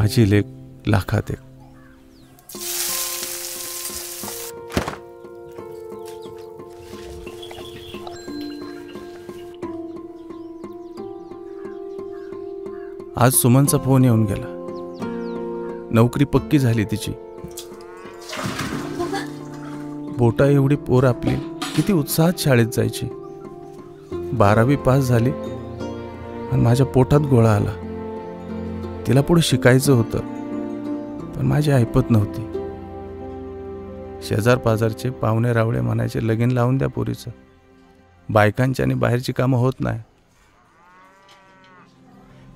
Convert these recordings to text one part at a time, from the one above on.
माझी लेक लाखात एक. आज सुमनचा फोन येऊन गेला. नोकरी पक्की झाली तिची. बोटा एवढी पोर आपली किती उत्साहात शाळेत जायची. 12वी पास झाली आणि माझ्या पोटात गोळा आला. तिला पुढे शिकायचं होतं पण माझी ऐपत नव्हती. शेजार पाजारचे पाहुणे रावळे म्हणायचे लगीन लावून द्या पोरीचं, बायकांची आणि बाहेरची कामं होत नाही.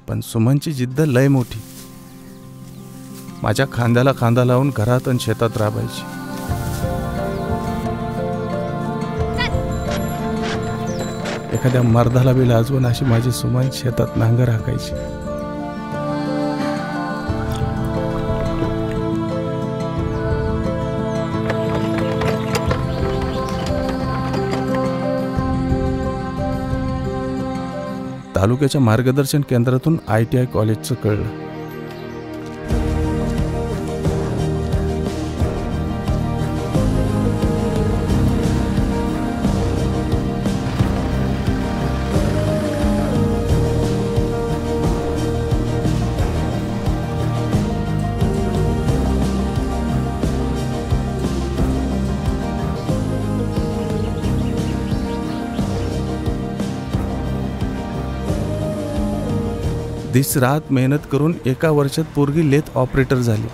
पण सुमनची जिद्द लय मोठी. माझ्या खांद्याला खांदा लावून घरात आणि शेतात राबायची. एखाद्या मर्दाला बी लाजवून अशी माझी सुमन शेतात नांगर हाकायची. तालुक्याच्या मार्गदर्शन केंद्रातून ITI कॉलेजचं कळलं. दिस रात मेहनत करून एका वर्षात पोरगी लेथ ऑपरेटर झाली.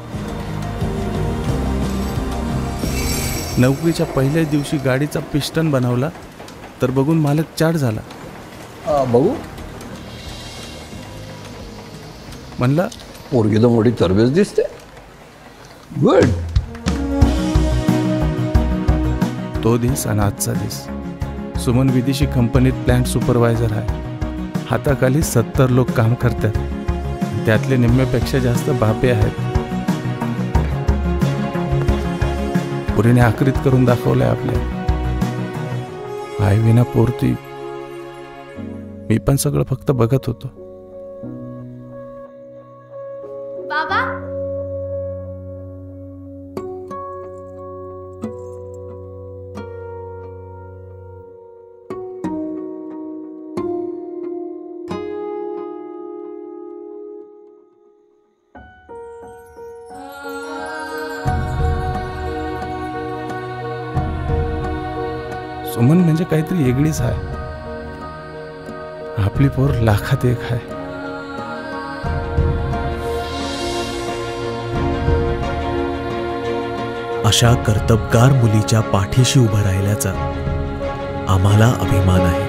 नोकरीच्या पहिल्याच दिवशी गाडीचा पिस्टन बनवला तर बघून मालक चाट झाला. बघू म्हणला, पोरगी तर मोठी तरबेज दिसते. गुड. तो दिस आणि आजचा दिस. सुमन विदेशी कंपनीत प्लांट सुपरवायझर आहे. हाताखाली 70 लोक काम करतात. त्यातले निम्म्यापेक्षा जास्त बापे आहेत. पुरीने आकृत करून दाखवलंय आपल्या. आई विना पोरती. मी पण सगळं फक्त बघत होतो. बाबा, सुमन म्हणजे काहीतरी वेगळीच आहे. आपली पोर लाखात एक आहे. अशा कर्तबगार मुलीच्या पाठीशी उभं राहिल्याचा आम्हाला अभिमान आहे.